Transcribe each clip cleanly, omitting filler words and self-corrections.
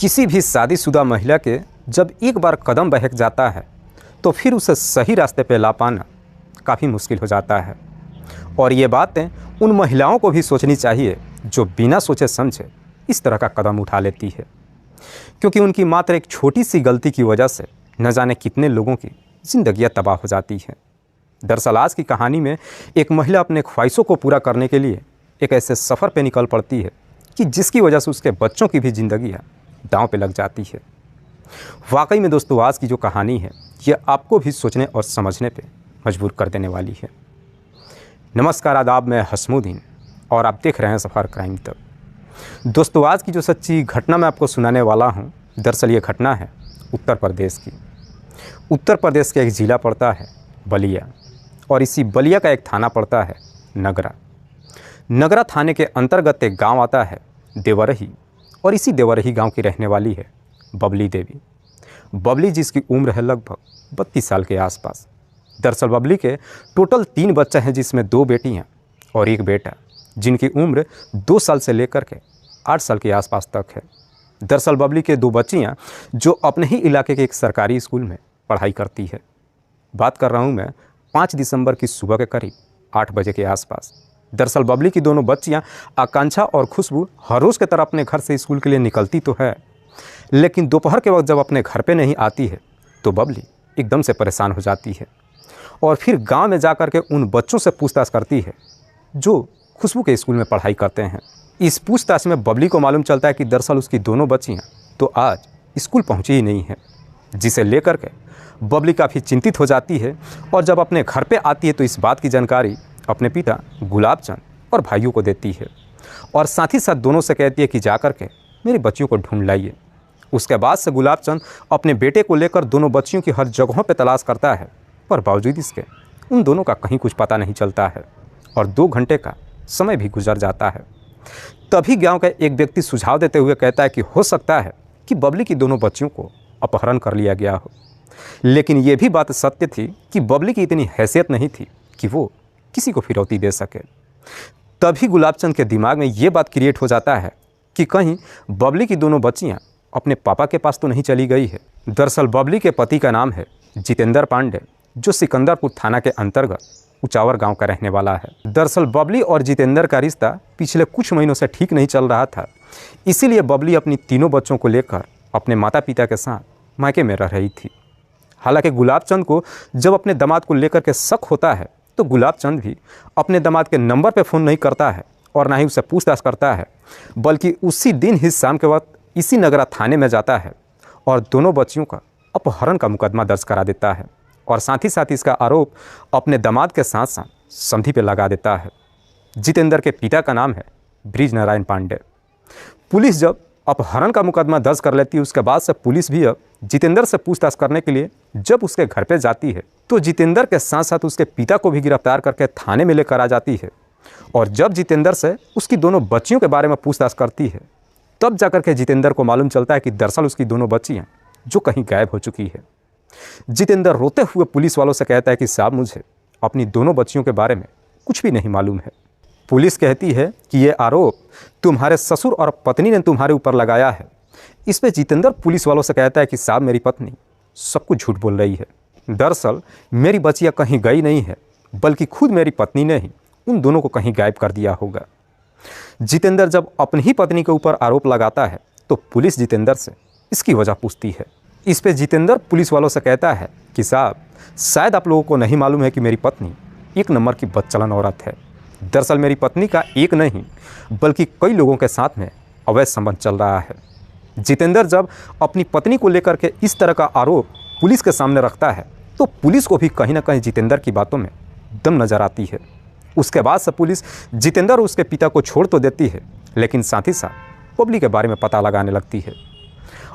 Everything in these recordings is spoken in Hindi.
किसी भी शादीशुदा महिला के जब एक बार कदम बहक जाता है तो फिर उसे सही रास्ते पे ला पाना काफ़ी मुश्किल हो जाता है। और ये बातें उन महिलाओं को भी सोचनी चाहिए जो बिना सोचे समझे इस तरह का कदम उठा लेती है, क्योंकि उनकी मात्र एक छोटी सी गलती की वजह से न जाने कितने लोगों की ज़िंदगियाँ तबाह हो जाती हैं। दरअसल आज की कहानी में एक महिला अपने ख्वाहिशों को पूरा करने के लिए एक ऐसे सफ़र पे निकल पड़ती है कि जिसकी वजह से उसके बच्चों की भी ज़िंदगी दांव पे लग जाती है। वाकई में दोस्तों, आज की जो कहानी है ये आपको भी सोचने और समझने पे मजबूर कर देने वाली है। नमस्कार, आदाब, मैं हसमुद्दीन और आप देख रहे हैं सफ़र क्राइम तक। दोस्तों, आज की जो सच्ची घटना मैं आपको सुनाने वाला हूँ, दरअसल ये घटना है उत्तर प्रदेश की। उत्तर प्रदेश का एक ज़िला पड़ता है बलिया और इसी बलिया का एक थाना पड़ता है नगरा। नगरा थाने के अंतर्गत एक गांव आता है देवरही, और इसी देवरही गांव की रहने वाली है बबली देवी। बबली जिसकी उम्र है लगभग 32 साल के आसपास। दरअसल बबली के टोटल 3 बच्चे हैं, जिसमें 2 बेटियां और 1 बेटा, जिनकी उम्र 2 साल से लेकर के 8 साल के आसपास तक है। दरअसल बबली के 2 बच्चियां जो अपने ही इलाके के एक सरकारी स्कूल में पढ़ाई करती है। बात कर रहा हूं मैं 5 दिसंबर की सुबह के करीब 8 बजे के आसपास। दरअसल बबली की दोनों बच्चियां आकांक्षा और खुशबू हर रोज़ की तरह अपने घर से स्कूल के लिए निकलती तो है, लेकिन दोपहर के वक्त जब अपने घर पे नहीं आती है तो बबली एकदम से परेशान हो जाती है और फिर गांव में जाकर के उन बच्चों से पूछताछ करती है जो खुशबू के स्कूल में पढ़ाई करते हैं। इस पूछताछ में बबली को मालूम चलता है कि दरअसल उसकी दोनों बच्चियाँ तो आज स्कूल पहुँची ही नहीं हैं, जिसे लेकर के बबली काफ़ी चिंतित हो जाती है। और जब अपने घर पे आती है तो इस बात की जानकारी अपने पिता गुलाब चंद और भाइयों को देती है और साथ ही साथ दोनों से कहती है कि जाकर के मेरी बच्चियों को ढूंढ लाइए। उसके बाद से गुलाब चंद अपने बेटे को लेकर दोनों बच्चियों की हर जगहों पे तलाश करता है, पर बावजूद इसके उन दोनों का कहीं कुछ पता नहीं चलता है और 2 घंटे का समय भी गुजर जाता है। तभी गाँव का एक व्यक्ति सुझाव देते हुए कहता है कि हो सकता है कि बबली की दोनों बच्चियों को अपहरण कर लिया गया हो। लेकिन ये भी बात सत्य थी कि बबली की इतनी हैसियत नहीं थी कि वो किसी को फिरौती दे सके। तभी गुलाबचंद के दिमाग में ये बात क्रिएट हो जाता है कि कहीं बबली की दोनों बच्चियां अपने पापा के पास तो नहीं चली गई है। दरअसल बबली के पति का नाम है जितेंद्र पांडे, जो सिकंदरपुर थाना के अंतर्गत उचावर गांव का रहने वाला है। दरअसल बबली और जितेंद्र का रिश्ता पिछले कुछ महीनों से ठीक नहीं चल रहा था, इसीलिए बबली अपनी तीनों बच्चों को लेकर अपने माता पिता के साथ मायके में रह रही थी। हालांकि गुलाबचंद को जब अपने दामाद को लेकर के शक होता है तो गुलाबचंद भी अपने दामाद के नंबर पे फ़ोन नहीं करता है और ना ही उसे पूछताछ करता है, बल्कि उसी दिन ही शाम के वक्त इसी नगरा थाने में जाता है और दोनों बच्चियों का अपहरण का मुकदमा दर्ज करा देता है और साथ ही साथ इसका आरोप अपने दामाद के साथ साथ समधी पे लगा देता है। जितेंद्र के पिता का नाम है ब्रिज नारायण पांडे। पुलिस जब अपहरण का मुकदमा दर्ज कर लेती है, उसके बाद से पुलिस भी अब जितेंद्र से पूछताछ करने के लिए जब उसके घर पे जाती है तो जितेंद्र के साथ साथ उसके पिता को भी गिरफ्तार करके थाने में लेकर आ जाती है। और जब जितेंद्र से उसकी दोनों बच्चियों के बारे में पूछताछ करती है तब जाकर के जितेंद्र को मालूम चलता है कि दरअसल उसकी दोनों बच्चियाँ जो कहीं गायब हो चुकी है। जितेंद्र रोते हुए पुलिस वालों से कहता है कि साहब, मुझे अपनी दोनों बच्चियों के बारे में कुछ भी नहीं मालूम है। पुलिस कहती है कि ये आरोप तुम्हारे ससुर और पत्नी ने तुम्हारे ऊपर लगाया है। इस पे जितेंद्र पुलिस वालों से कहता है कि साहब, मेरी पत्नी सब कुछ झूठ बोल रही है। दरअसल मेरी बच्चियाँ कहीं गई नहीं है, बल्कि खुद मेरी पत्नी ने ही उन दोनों को कहीं गायब कर दिया होगा। जितेंद्र जब अपनी ही पत्नी के ऊपर आरोप लगाता है तो पुलिस जितेंद्र से इसकी वजह पूछती है। इस पे जितेंद्र पुलिस वालों से कहता है कि साहब, शायद आप लोगों को नहीं मालूम है कि मेरी पत्नी एक नंबर की बदचलन औरत है। दरअसल मेरी पत्नी का एक नहीं बल्कि कई लोगों के साथ में अवैध संबंध चल रहा है। जितेंद्र जब अपनी पत्नी को लेकर के इस तरह का आरोप पुलिस के सामने रखता है तो पुलिस को भी कहीं ना कहीं जितेंद्र की बातों में दम नज़र आती है। उसके बाद से पुलिस जितेंद्र और उसके पिता को छोड़ तो देती है, लेकिन साथ ही साथ बबली के बारे में पता लगाने लगती है।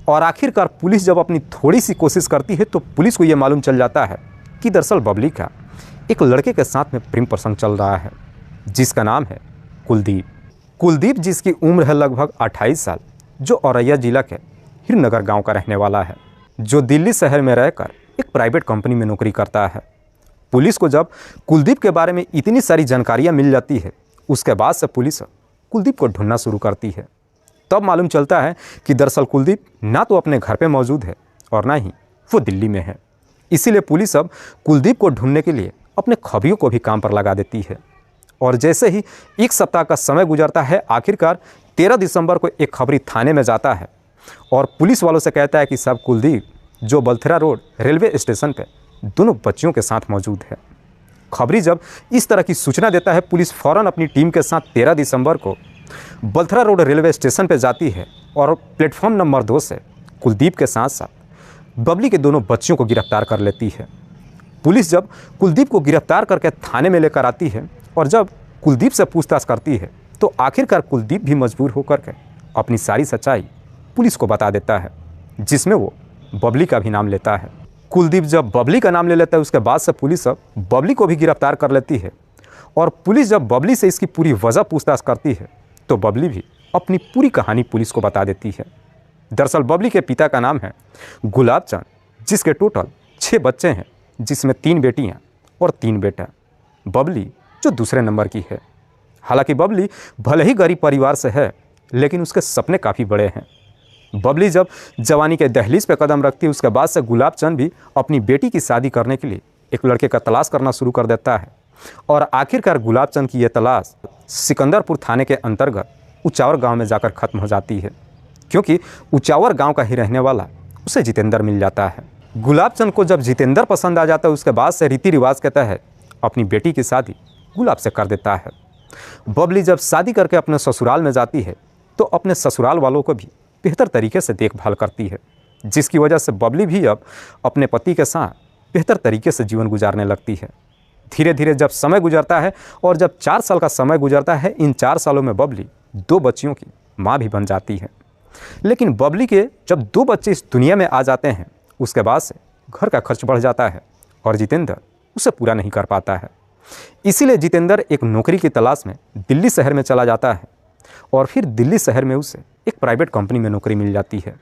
और आखिरकार पुलिस जब अपनी थोड़ी सी कोशिश करती है तो पुलिस को ये मालूम चल जाता है कि दरअसल बबली का एक लड़के के साथ में प्रेम प्रसंग चल रहा है, जिसका नाम है कुलदीप। कुलदीप जिसकी उम्र है लगभग 28 साल, जो औरैया जिला के हीरनगर गांव का रहने वाला है, जो दिल्ली शहर में रहकर एक प्राइवेट कंपनी में नौकरी करता है। पुलिस को जब कुलदीप के बारे में इतनी सारी जानकारियां मिल जाती है, उसके बाद से पुलिस कुलदीप को ढूंढना शुरू करती है। तब मालूम चलता है कि दरअसल कुलदीप ना तो अपने घर पे मौजूद है और ना ही वो दिल्ली में है। इसीलिए पुलिस अब कुलदीप को ढूंढने के लिए अपने खबरियों को भी काम पर लगा देती है। और जैसे ही एक सप्ताह का समय गुजरता है, आखिरकार 13 दिसंबर को एक खबरी थाने में जाता है और पुलिस वालों से कहता है कि साहब कुलदीप जो बलथरा रोड रेलवे स्टेशन पे दोनों बच्चियों के साथ मौजूद है। खबरी जब इस तरह की सूचना देता है, पुलिस फ़ौरन अपनी टीम के साथ 13 दिसंबर को बलथरा रोड रेलवे स्टेशन पर जाती है और प्लेटफॉर्म नंबर 2 से कुलदीप के साथ साथ बबली के दोनों बच्चियों को गिरफ्तार कर लेती है। पुलिस जब कुलदीप को गिरफ्तार करके थाने में लेकर आती है और जब कुलदीप से पूछताछ करती है तो आखिरकार कुलदीप भी मजबूर होकर के अपनी सारी सच्चाई पुलिस को बता देता है, जिसमें वो बबली का भी नाम लेता है। कुलदीप जब बबली का नाम ले लेता है, उसके बाद से पुलिस अब बबली को भी गिरफ्तार कर लेती है। और पुलिस जब बबली से इसकी पूरी वजह पूछताछ करती है तो बबली भी अपनी पूरी कहानी पुलिस को बता देती है। दरअसल बबली के पिता का नाम है गुलाब चंद, जिसके टोटल 6 बच्चे हैं, जिसमें 3 बेटियां और 3 बेटा। बबली जो दूसरे नंबर की है। हालांकि बबली भले ही गरीब परिवार से है, लेकिन उसके सपने काफ़ी बड़े हैं। बबली जब जवानी के दहलीज पे कदम रखती है, उसके बाद से गुलाब चंद भी अपनी बेटी की शादी करने के लिए एक लड़के का तलाश करना शुरू कर देता है। और आखिरकार गुलाब चंद की यह तलाश सिकंदरपुर थाने के अंतर्गत उचावर गांव में जाकर ख़त्म हो जाती है, क्योंकि उचावर गांव का ही रहने वाला उसे जितेंद्र मिल जाता है। गुलाब चंद को जब जितेंद्र पसंद आ जाता है, उसके बाद से रीति रिवाज कहता है अपनी बेटी की शादी गुलाब से कर देता है। बबली जब शादी करके अपने ससुराल में जाती है तो अपने ससुराल वालों को भी बेहतर तरीके से देखभाल करती है, जिसकी वजह से बबली भी अब अपने पति के साथ बेहतर तरीके से जीवन गुजारने लगती है। धीरे धीरे जब समय गुजरता है और जब 4 साल का समय गुजरता है, इन 4 सालों में बबली 2 बच्चियों की माँ भी बन जाती है। लेकिन बबली के जब 2 बच्चे इस दुनिया में आ जाते हैं, उसके बाद से घर का खर्च बढ़ जाता है और जितेंद्र उसे पूरा नहीं कर पाता है। इसीलिए जितेंद्र एक नौकरी की तलाश में दिल्ली शहर में चला जाता है और फिर दिल्ली शहर में उसे एक प्राइवेट कंपनी में नौकरी मिल जाती है।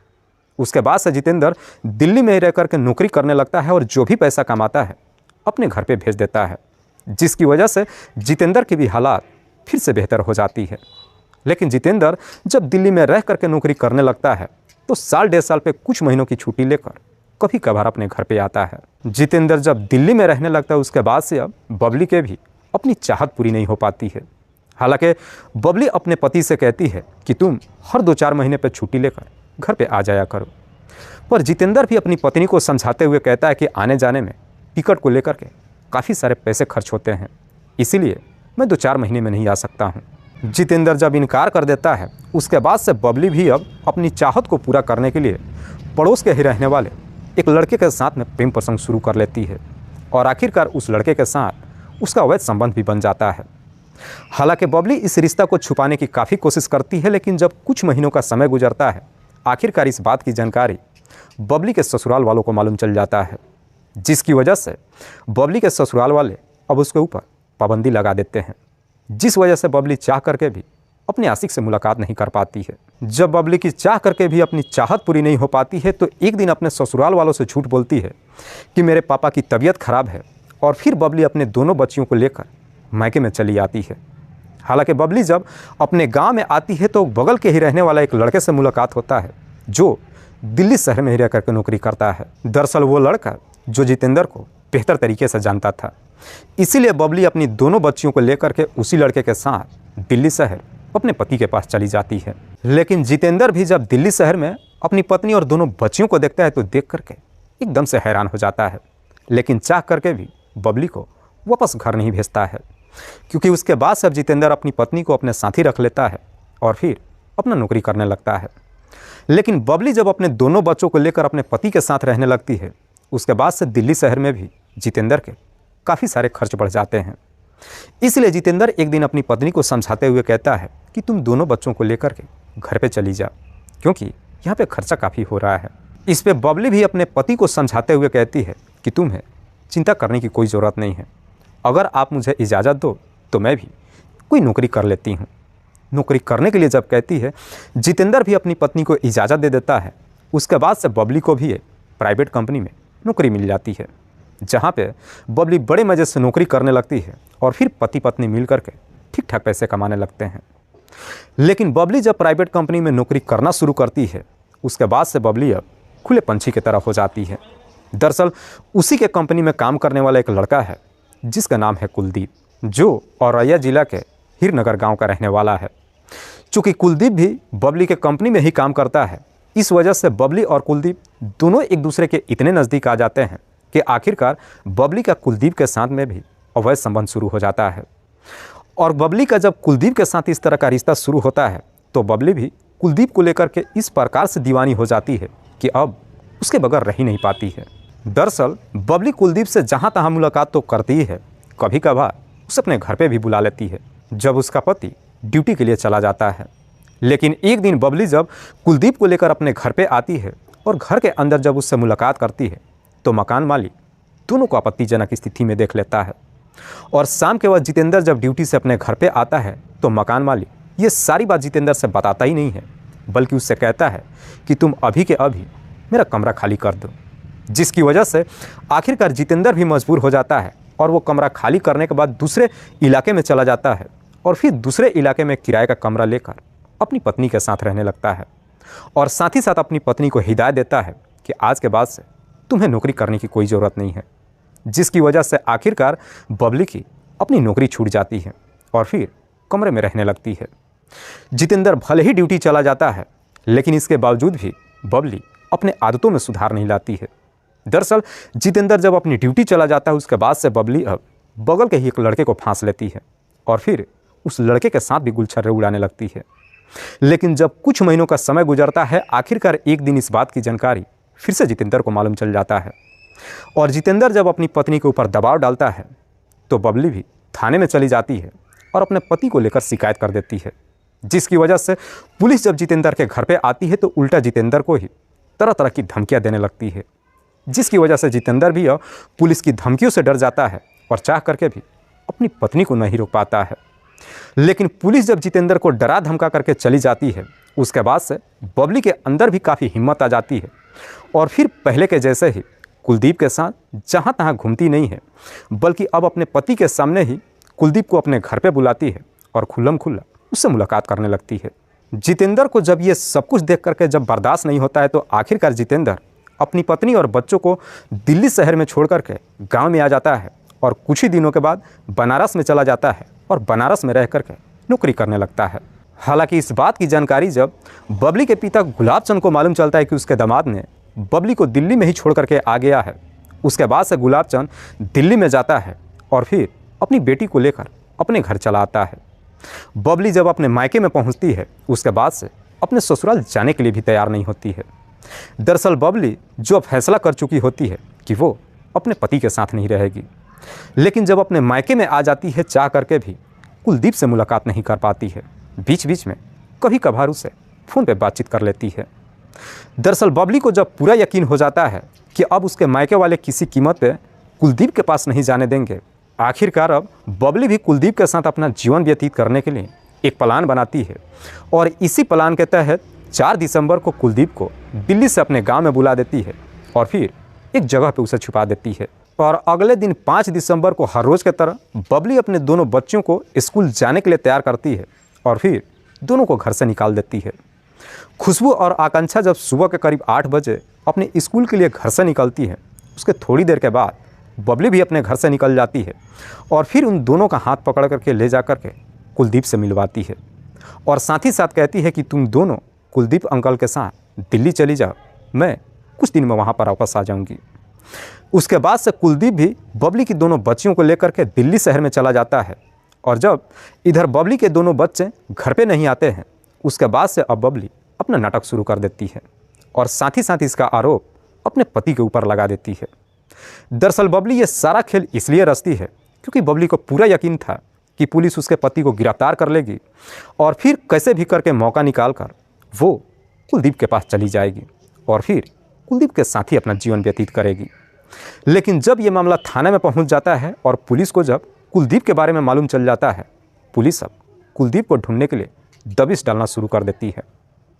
उसके बाद से जितेंद्र दिल्ली में रह कर के नौकरी करने लगता है और जो भी पैसा कमाता है अपने घर पे भेज देता है, जिसकी वजह से जितेंद्र की भी हालात फिर से बेहतर हो जाती है। लेकिन जितेंद्र जब दिल्ली में रह करके नौकरी करने लगता है तो साल 1.5 साल पे कुछ महीनों की छुट्टी लेकर कभी कभार अपने घर पे आता है। जितेंद्र जब दिल्ली में रहने लगता है, उसके बाद से अब बबली के भी अपनी चाहत पूरी नहीं हो पाती है। हालांकि बबली अपने पति से कहती है कि तुम हर 2-4 महीने पर छुट्टी लेकर घर पे आ जाया करो, पर जितेंद्र भी अपनी पत्नी को समझाते हुए कहता है कि आने जाने में टिकट को लेकर के काफ़ी सारे पैसे खर्च होते हैं, इसीलिए मैं 2-4 महीने में नहीं आ सकता हूँ। जितेंद्र जब इनकार कर देता है, उसके बाद से बबली भी अब अपनी चाहत को पूरा करने के लिए पड़ोस के ही रहने वाले एक लड़के के साथ में प्रेम प्रसंग शुरू कर लेती है और आखिरकार उस लड़के के साथ उसका अवैध संबंध भी बन जाता है। हालांकि बबली इस रिश्ता को छुपाने की काफ़ी कोशिश करती है, लेकिन जब कुछ महीनों का समय गुजरता है, आखिरकार इस बात की जानकारी बबली के ससुराल वालों को मालूम चल जाता है, जिसकी वजह से बबली के ससुराल वाले अब उसके ऊपर पाबंदी लगा देते हैं, जिस वजह से बबली चाह करके भी अपने आशिक से मुलाकात नहीं कर पाती है। जब बबली की चाह करके भी अपनी चाहत पूरी नहीं हो पाती है तो एक दिन अपने ससुराल वालों से झूठ बोलती है कि मेरे पापा की तबीयत खराब है, और फिर बबली अपने दोनों बच्चियों को लेकर मायके में चली आती है। हालांकि बबली जब अपने गांव में आती है तो बगल के ही रहने वाला एक लड़के से मुलाकात होता है जो दिल्ली शहर में ही रह करके नौकरी करता है। दरअसल वो लड़का जो जितेंद्र को बेहतर तरीके से जानता था, इसीलिए बबली अपनी दोनों बच्चियों को लेकर के उसी लड़के के साथ दिल्ली शहर अपने पति के पास चली जाती है। लेकिन जितेंद्र भी जब दिल्ली शहर में अपनी पत्नी और दोनों बच्चियों को देखता है तो देख करके एकदम से हैरान हो जाता है, लेकिन चाह करके भी बबली को वापस घर नहीं भेजता है, क्योंकि उसके बाद से अब जितेंद्र अपनी पत्नी को अपने साथ ही रख लेता है और फिर अपना नौकरी करने लगता है। लेकिन बबली जब अपने दोनों बच्चों को लेकर अपने पति के साथ रहने लगती है, उसके बाद से दिल्ली शहर में भी जितेंद्र के काफ़ी सारे खर्च बढ़ जाते हैं। इसलिए जितेंद्र एक दिन अपनी पत्नी को समझाते हुए कहता है कि तुम दोनों बच्चों को लेकर के घर पे चली जाओ, क्योंकि यहाँ पे खर्चा काफ़ी हो रहा है। इस पे बबली भी अपने पति को समझाते हुए कहती है कि तुम्हें चिंता करने की कोई ज़रूरत नहीं है, अगर आप मुझे इजाज़त दो तो मैं भी कोई नौकरी कर लेती हूँ। नौकरी करने के लिए जब कहती है, जितेंद्र भी अपनी पत्नी को इजाज़त दे देता है। उसके बाद से बबली को भी एक प्राइवेट कंपनी में नौकरी मिल जाती है, जहाँ पे बबली बड़े मज़े से नौकरी करने लगती है और फिर पति पत्नी मिल करके ठीक ठाक पैसे कमाने लगते हैं। लेकिन बबली जब प्राइवेट कंपनी में नौकरी करना शुरू करती है, उसके बाद से बबली अब खुले पंछी की तरह हो जाती है। दरअसल उसी के कंपनी में काम करने वाला एक लड़का है जिसका नाम है कुलदीप, जो औरैया जिला के हीरनगर गांव का रहने वाला है। चूँकि कुलदीप भी बबली के कंपनी में ही काम करता है, इस वजह से बबली और कुलदीप दोनों एक दूसरे के इतने नज़दीक आ जाते हैं कि आखिरकार बबली का कुलदीप के साथ में भी अवैध संबंध शुरू हो जाता है। और बबली का जब कुलदीप के साथ इस तरह का रिश्ता शुरू होता है तो बबली भी कुलदीप को लेकर के इस प्रकार से दीवानी हो जाती है कि अब उसके बगैर रह ही नहीं पाती है। दरअसल बबली कुलदीप से जहाँ तहाँ मुलाकात तो करती ही है, कभी कभार उसे अपने घर पे भी बुला लेती है जब उसका पति ड्यूटी के लिए चला जाता है। लेकिन एक दिन बबली जब कुलदीप को लेकर अपने घर पे आती है और घर के अंदर जब उससे मुलाकात करती है तो मकान मालिक दोनों को आपत्तिजनक स्थिति में देख लेता है। और शाम के वक्त जितेंद्र जब ड्यूटी से अपने घर पे आता है तो मकान मालिक ये सारी बात जितेंद्र से बताता ही नहीं है, बल्कि उससे कहता है कि तुम अभी के अभी मेरा कमरा खाली कर दो। जिसकी वजह से आखिरकार जितेंद्र भी मजबूर हो जाता है और वो कमरा खाली करने के बाद दूसरे इलाके में चला जाता है और फिर दूसरे इलाके में किराए का कमरा लेकर अपनी पत्नी के साथ रहने लगता है। और साथ ही साथ अपनी पत्नी को हिदायत देता है कि आज के बाद से तुम्हें नौकरी करने की कोई ज़रूरत नहीं है। जिसकी वजह से आखिरकार बबली की अपनी नौकरी छूट जाती है और फिर कमरे में रहने लगती है। जितेंद्र भले ही ड्यूटी चला जाता है, लेकिन इसके बावजूद भी बबली अपने आदतों में सुधार नहीं लाती है। दरअसल जितेंद्र जब अपनी ड्यूटी चला जाता है उसके बाद से बबली अब बगल के ही एक लड़के को फांस लेती है और फिर उस लड़के के साथ भी गुलछर्रे उड़ाने लगती है। लेकिन जब कुछ महीनों का समय गुजरता है, आखिरकार एक दिन इस बात की जानकारी फिर से जितेंद्र को मालूम चल जाता है। और जितेंद्र जब अपनी पत्नी के ऊपर दबाव डालता है तो बबली भी थाने में चली जाती है और अपने पति को लेकर शिकायत कर देती है। जिसकी वजह से पुलिस जब जितेंद्र के घर पे आती है तो उल्टा जितेंद्र को ही तरह तरह की धमकियां देने लगती है। जिसकी वजह से जितेंद्र भी अब पुलिस की धमकियों से डर जाता है और चाह करके भी अपनी पत्नी को नहीं रोक पाता है। लेकिन पुलिस जब जितेंद्र को डरा धमका करके चली जाती है, उसके बाद से बबली के अंदर भी काफ़ी हिम्मत आ जाती है और फिर पहले के जैसे ही कुलदीप के साथ जहाँ तहाँ घूमती नहीं है, बल्कि अब अपने पति के सामने ही कुलदीप को अपने घर पे बुलाती है और खुल्लम खुल्ला उससे मुलाकात करने लगती है। जितेंद्र को जब ये सब कुछ देख करके जब बर्दाश्त नहीं होता है तो आखिरकार जितेंद्र अपनी पत्नी और बच्चों को दिल्ली शहर में छोड़ करके गाँव में आ जाता है और कुछ ही दिनों के बाद बनारस में चला जाता है और बनारस में रह करके नौकरी करने लगता है। हालांकि इस बात की जानकारी जब बबली के पिता गुलाब चंद को मालूम चलता है कि उसके दामाद ने बबली को दिल्ली में ही छोड़ करके आ गया है, उसके बाद से गुलाब चंद दिल्ली में जाता है और फिर अपनी बेटी को लेकर अपने घर चला आता है। बबली जब अपने मायके में पहुंचती है उसके बाद से अपने ससुराल जाने के लिए भी तैयार नहीं होती है। दरअसल बबली जो फैसला कर चुकी होती है कि वो अपने पति के साथ नहीं रहेगी, लेकिन जब अपने मायके में आ जाती है चाह करके भी कुलदीप से मुलाकात नहीं कर पाती है। बीच बीच में कभी कभार उसे फ़ोन पे बातचीत कर लेती है। दरअसल बबली को जब पूरा यकीन हो जाता है कि अब उसके मायके वाले किसी कीमत पे कुलदीप के पास नहीं जाने देंगे, आखिरकार अब बबली भी कुलदीप के साथ अपना जीवन व्यतीत करने के लिए एक प्लान बनाती है और इसी प्लान के तहत 4 दिसंबर को कुलदीप को दिल्ली से अपने गांव में बुला देती है और फिर एक जगह पे उसे छुपा देती है। और अगले दिन 5 दिसंबर को हर रोज़ की तरह बबली अपने दोनों बच्चों को स्कूल जाने के लिए तैयार करती है और फिर दोनों को घर से निकाल देती है। खुशबू और आकांक्षा जब सुबह के करीब 8 बजे अपने स्कूल के लिए घर से निकलती है, उसके थोड़ी देर के बाद बबली भी अपने घर से निकल जाती है और फिर उन दोनों का हाथ पकड़ करके ले जा करके कुलदीप से मिलवाती है और साथ ही साथ कहती है कि तुम दोनों कुलदीप अंकल के साथ दिल्ली चली जाओ, मैं कुछ दिन में वहाँ पर वापस आ जाऊँगी। उसके बाद से कुलदीप भी बबली की दोनों बच्चियों को लेकर के दिल्ली शहर में चला जाता है और जब इधर बबली के दोनों बच्चे घर पे नहीं आते हैं, उसके बाद से अब बबली अपना नाटक शुरू कर देती है और साथ ही साथ इसका आरोप अपने पति के ऊपर लगा देती है। दरअसल बबली ये सारा खेल इसलिए रचती है क्योंकि बबली को पूरा यकीन था कि पुलिस उसके पति को गिरफ्तार कर लेगी और फिर कैसे भी करके मौका निकाल कर वो कुलदीप के पास चली जाएगी और फिर कुलदीप के साथ ही अपना जीवन व्यतीत करेगी। लेकिन जब ये मामला थाने में पहुंच जाता है और पुलिस को जब कुलदीप के बारे में मालूम चल जाता है, पुलिस अब कुलदीप को ढूंढने के लिए दबिश डालना शुरू कर देती है,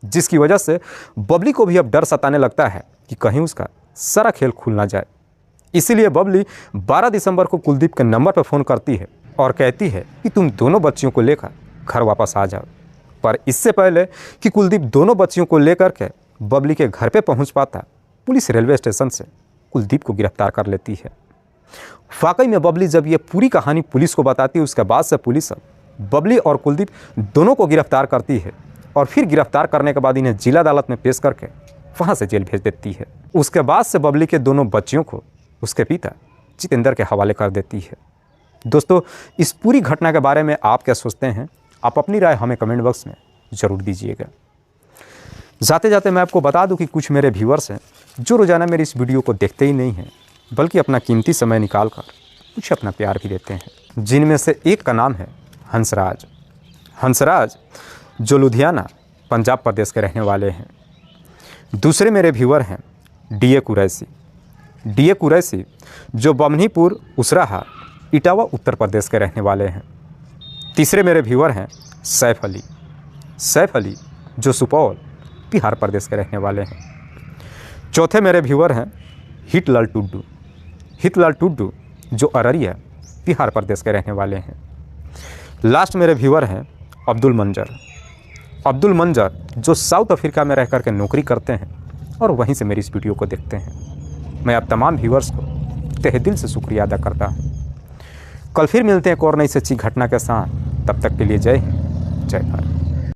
जिसकी वजह से बबली को भी अब डर सताने लगता है कि कहीं उसका सारा खेल खुल ना जाए। इसीलिए बबली 12 दिसंबर को कुलदीप के नंबर पर फ़ोन करती है और कहती है कि तुम दोनों बच्चियों को लेकर घर वापस आ जाओ पर इससे पहले कि कुलदीप दोनों बच्चियों को लेकर के बबली के घर पे पहुंच पाता, पुलिस रेलवे स्टेशन से कुलदीप को गिरफ्तार कर लेती है। वाकई में बबली जब ये पूरी कहानी पुलिस को बताती है, उसके बाद से पुलिस बबली और कुलदीप दोनों को गिरफ्तार करती है और फिर गिरफ्तार करने के बाद इन्हें जिला अदालत में पेश करके वहाँ से जेल भेज देती है। उसके बाद से बबली के दोनों बच्चियों को उसके पिता जितेंद्र के हवाले कर देती है। दोस्तों, इस पूरी घटना के बारे में आप क्या सोचते हैं? आप अपनी राय हमें कमेंट बॉक्स में ज़रूर दीजिएगा। जाते जाते मैं आपको बता दूं कि कुछ मेरे व्यूअर्स हैं जो रोज़ाना मेरी इस वीडियो को देखते ही नहीं हैं, बल्कि अपना कीमती समय निकाल कर मुझे अपना प्यार भी देते हैं। जिनमें से एक का नाम है हंसराज। हंसराज जो लुधियाना पंजाब प्रदेश के रहने वाले हैं। दूसरे मेरे व्यूअर हैं डीए कुरैशी। डीए कुरैशी जो बमनीपुर उसराहा इटावा उत्तर प्रदेश के रहने वाले हैं। तीसरे मेरे व्यूअर हैं सैफ अली। सैफ अली जो सुपौल बिहार प्रदेश के रहने वाले हैं। चौथे मेरे व्यूअर हैं हितलाल टुड्डू। हितलाल टुड्डू जो अररिया बिहार प्रदेश के रहने वाले हैं। लास्ट मेरे व्यूअर हैं अब्दुल मंजर। अब्दुल मंजर जो साउथ अफ्रीका में रह कर के नौकरी करते हैं और वहीं से मेरी इस वीडियो को देखते हैं। मैं आप तमाम व्यूअर्स को तहे दिल से शुक्रिया अदा करता हूँ। कल फिर मिलते हैं एक और नई सच्ची घटना के साथ। तब तक के लिए जय हिंद, जय भारत।